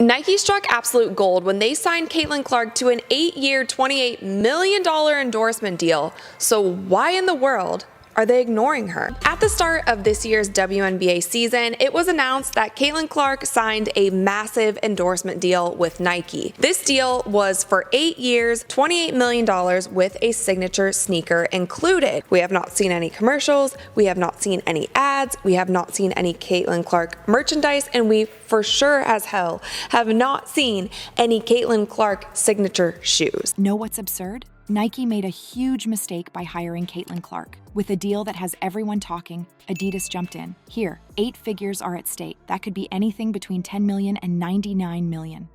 Nike struck absolute gold when they signed Caitlin Clark to an 8-year, $28 million endorsement deal. So why in the world are they ignoring her? At the start of this year's WNBA season, it was announced that Caitlin Clark signed a massive endorsement deal with Nike. This deal was for 8 years, $28 million with a signature sneaker included. We have not seen any commercials, we have not seen any ads, we have not seen any Caitlin Clark merchandise, and we for sure as hell have not seen any Caitlin Clark signature shoes. Know what's absurd? Nike made a huge mistake by hiring Caitlin Clark. With a deal that has everyone talking, Adidas jumped in. Here, 8 figures are at stake. That could be anything between $10 million and $99 million.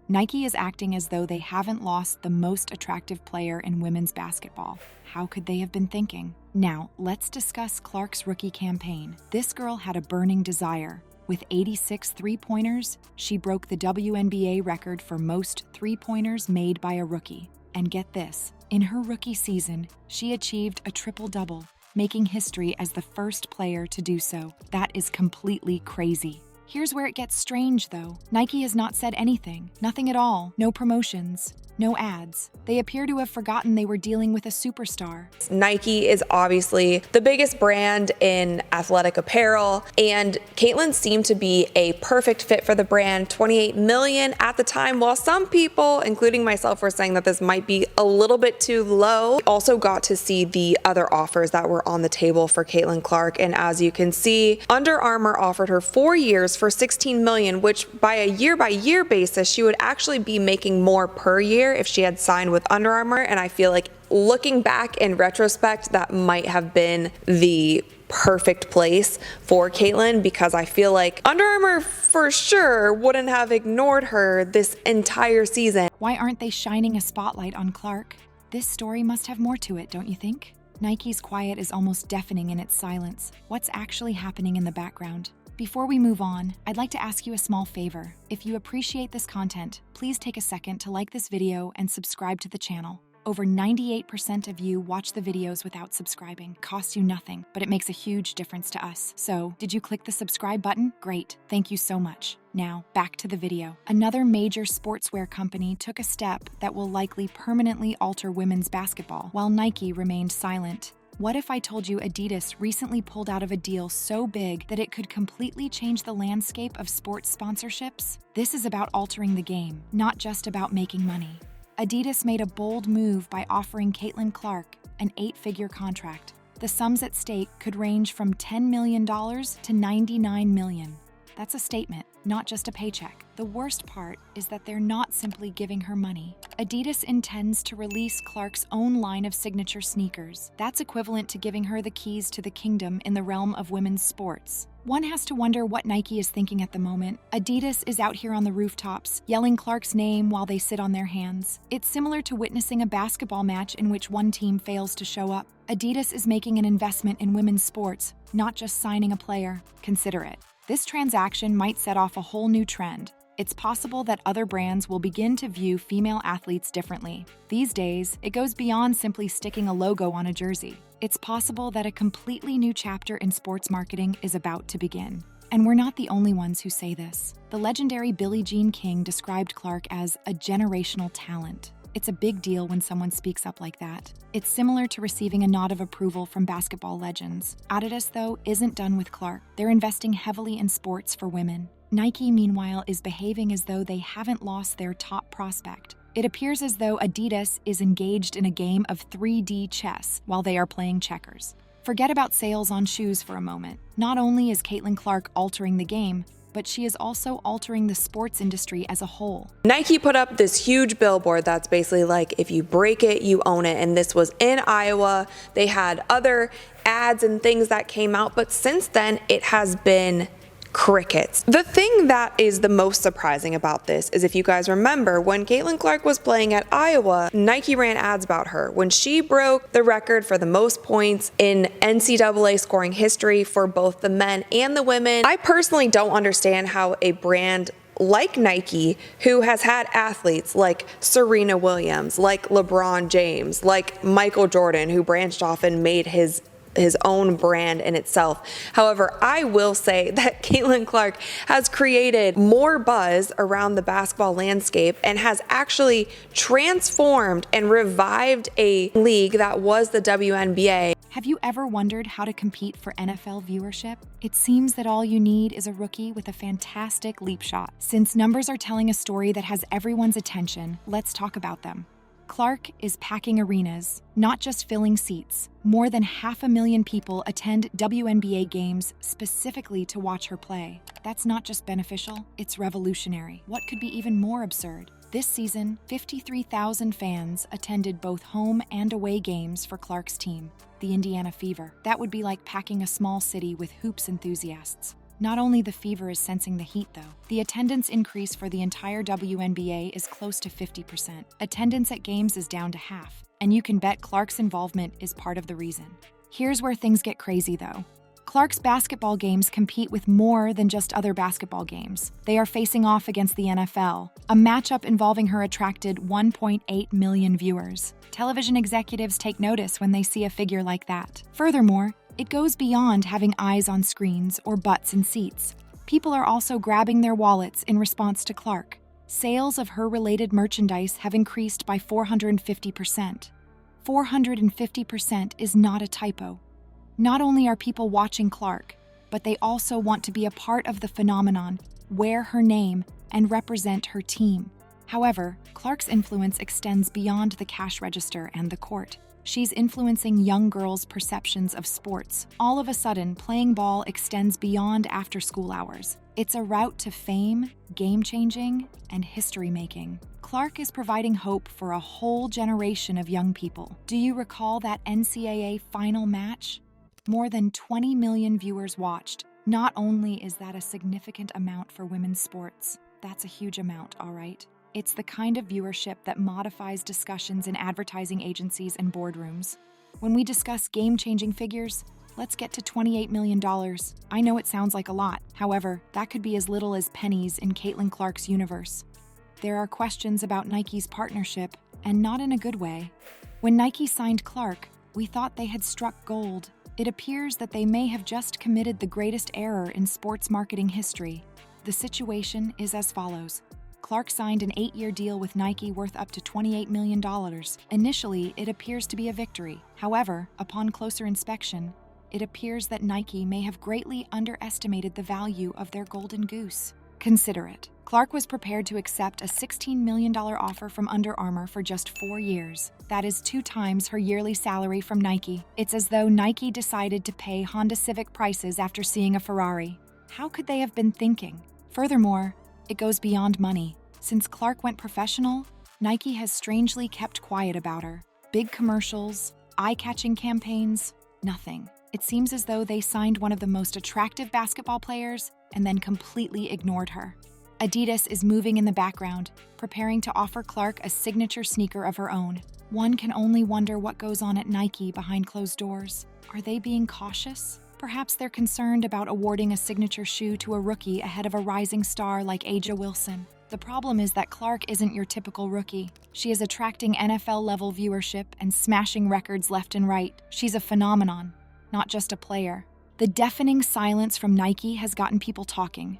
Nike is acting as though they haven't lost the most attractive player in women's basketball. How could they have been thinking? Now, let's discuss Clark's rookie campaign. This girl had a burning desire. With 86 three-pointers, she broke the WNBA record for most three-pointers made by a rookie. And get this, in her rookie season, she achieved a triple-double, making history as the first player to do so. That is completely crazy. Here's where it gets strange, though. Nike has not said anything, nothing at all, no promotions, no ads. They appear to have forgotten they were dealing with a superstar. Nike is obviously the biggest brand in athletic apparel, and Caitlin seemed to be a perfect fit for the brand. $28 million at the time, while some people, including myself, were saying that this might be a little bit too low. We also got to see the other offers that were on the table for Caitlin Clark, and as you can see, Under Armour offered her 4 years for $16 million, which by a year-by-year basis, she would actually be making more per year if she had signed with Under Armour. And I feel like looking back in retrospect, that might have been the perfect place for Caitlin, because I feel like Under Armour for sure wouldn't have ignored her this entire season. Why aren't they shining a spotlight on Clark? This story must have more to it, don't you think? Nike's quiet is almost deafening in its silence. What's actually happening in the background? Before we move on, I'd like to ask you a small favor. If you appreciate this content, please take a second to like this video and subscribe to the channel. Over 98% of you watch the videos without subscribing. Costs you nothing, but it makes a huge difference to us. So, did you click the subscribe button? Great, thank you so much. Now, back to the video. Another major sportswear company took a step that will likely permanently alter women's basketball, while Nike remained silent. What if I told you Adidas recently pulled out of a deal so big that it could completely change the landscape of sports sponsorships? This is about altering the game, not just about making money. Adidas made a bold move by offering Caitlin Clark an 8-figure contract. The sums at stake could range from $10 million to $99 million. That's a statement, not just a paycheck. The worst part is that they're not simply giving her money. Adidas intends to release Clark's own line of signature sneakers. That's equivalent to giving her the keys to the kingdom in the realm of women's sports. One has to wonder what Nike is thinking at the moment. Adidas is out here on the rooftops, yelling Clark's name while they sit on their hands. It's similar to witnessing a basketball match in which one team fails to show up. Adidas is making an investment in women's sports, not just signing a player. Consider it. This transaction might set off a whole new trend. It's possible that other brands will begin to view female athletes differently. These days, it goes beyond simply sticking a logo on a jersey. It's possible that a completely new chapter in sports marketing is about to begin. And we're not the only ones who say this. The legendary Billie Jean King described Clark as a generational talent. It's a big deal when someone speaks up like that. It's similar to receiving a nod of approval from basketball legends. Adidas, though, isn't done with Clark. They're investing heavily in sports for women. Nike, meanwhile, is behaving as though they haven't lost their top prospect. It appears as though Adidas is engaged in a game of 3D chess while they are playing checkers. Forget about sales on shoes for a moment. Not only is Caitlin Clark altering the game, but she is also altering the sports industry as a whole. Nike put up this huge billboard that's basically like, if you break it, you own it. And this was in Iowa. They had other ads and things that came out, but since then it has been crickets. The thing that is the most surprising about this is, if you guys remember, when Caitlin Clark was playing at Iowa, Nike ran ads about her. When she broke the record for the most points in NCAA scoring history for both the men and the women, I personally don't understand how a brand like Nike, who has had athletes like Serena Williams, like LeBron James, like Michael Jordan, who branched off and made his his own brand in itself. However, I will say that Caitlin Clark has created more buzz around the basketball landscape and has actually transformed and revived a league that was the WNBA. Have you ever wondered how to compete for NFL viewership? It seems that all you need is a rookie with a fantastic leap shot. Since numbers are telling a story that has everyone's attention, let's talk about them. Clark is packing arenas, not just filling seats. More than 500,000 people attend WNBA games specifically to watch her play. That's not just beneficial, it's revolutionary. What could be even more absurd? This season, 53,000 fans attended both home and away games for Clark's team, the Indiana Fever. That would be like packing a small city with hoops enthusiasts. Not only the Fever is sensing the heat, though. The attendance increase for the entire WNBA is close to 50%. Attendance at games is down to half, and you can bet Clark's involvement is part of the reason. Here's where things get crazy, though. Clark's basketball games compete with more than just other basketball games. They are facing off against the NFL. A matchup involving her attracted 1.8 million viewers. Television executives take notice when they see a figure like that. Furthermore, it goes beyond having eyes on screens or butts in seats. People are also grabbing their wallets in response to Clark. Sales of her related merchandise have increased by 450%. 450% is not a typo. Not only are people watching Clark, but they also want to be a part of the phenomenon, wear her name, and represent her team. However, Clark's influence extends beyond the cash register and the court. She's influencing young girls' perceptions of sports. All of a sudden, playing ball extends beyond after-school hours. It's a route to fame, game-changing, and history-making. Clark is providing hope for a whole generation of young people. Do you recall that NCAA final match? More than 20 million viewers watched. Not only is that a significant amount for women's sports, that's a huge amount, all right? It's the kind of viewership that modifies discussions in advertising agencies and boardrooms. When we discuss game-changing figures, let's get to $28 million. I know it sounds like a lot. However, that could be as little as pennies in Caitlin Clark's universe. There are questions about Nike's partnership, and not in a good way. When Nike signed Clark, we thought they had struck gold. It appears that they may have just committed the greatest error in sports marketing history. The situation is as follows. Clark signed an 8-year deal with Nike worth up to $28 million. Initially, it appears to be a victory. However, upon closer inspection, it appears that Nike may have greatly underestimated the value of their golden goose. Consider it. Clark was prepared to accept a $16 million offer from Under Armour for just 4 years. That is 2 times her yearly salary from Nike. It's as though Nike decided to pay Honda Civic prices after seeing a Ferrari. How could they have been thinking? Furthermore, it goes beyond money. Since Clark went professional, Nike has strangely kept quiet about her. Big commercials, eye-catching campaigns, nothing. It seems as though they signed one of the most attractive basketball players and then completely ignored her. Adidas is moving in the background, preparing to offer Clark a signature sneaker of her own. One can only wonder what goes on at Nike behind closed doors. Are they being cautious? Perhaps they're concerned about awarding a signature shoe to a rookie ahead of a rising star like A'ja Wilson. The problem is that Clark isn't your typical rookie. She is attracting NFL-level viewership and smashing records left and right. She's a phenomenon, not just a player. The deafening silence from Nike has gotten people talking.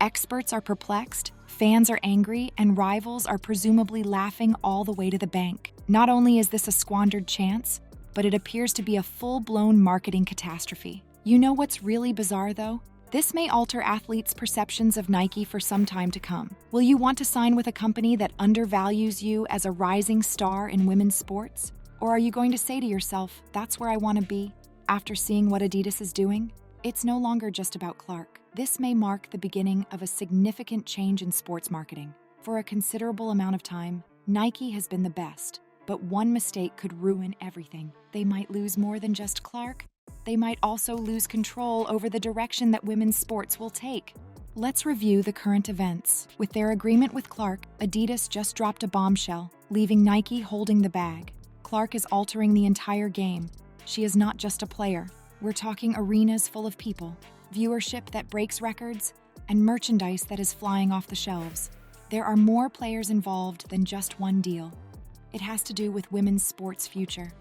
Experts are perplexed, fans are angry, and rivals are presumably laughing all the way to the bank. Not only is this a squandered chance, but it appears to be a full-blown marketing catastrophe. You know what's really bizarre, though? This may alter athletes' perceptions of Nike for some time to come. Will you want to sign with a company that undervalues you as a rising star in women's sports? Or are you going to say to yourself, that's where I want to be? After seeing what Adidas is doing, it's no longer just about Clark. This may mark the beginning of a significant change in sports marketing. For a considerable amount of time, Nike has been the best, but one mistake could ruin everything. They might lose more than just Clark. They might also lose control over the direction that women's sports will take. Let's review the current events. With their agreement with Clark, Adidas just dropped a bombshell, leaving Nike holding the bag. Clark is altering the entire game. She is not just a player. We're talking arenas full of people, viewership that breaks records, and merchandise that is flying off the shelves. There are more players involved than just one deal. It has to do with women's sports' future.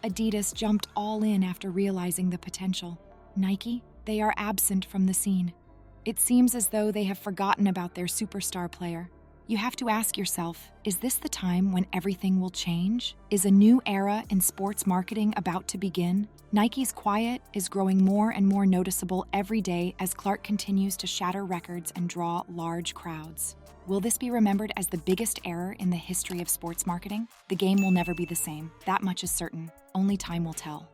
Adidas jumped all in after realizing the potential. Nike, they are absent from the scene. It seems as though they have forgotten about their superstar player. You have to ask yourself, is this the time when everything will change? Is a new era in sports marketing about to begin? Nike's quiet is growing more and more noticeable every day as Clark continues to shatter records and draw large crowds. Will this be remembered as the biggest error in the history of sports marketing? The game will never be the same. That much is certain. Only time will tell.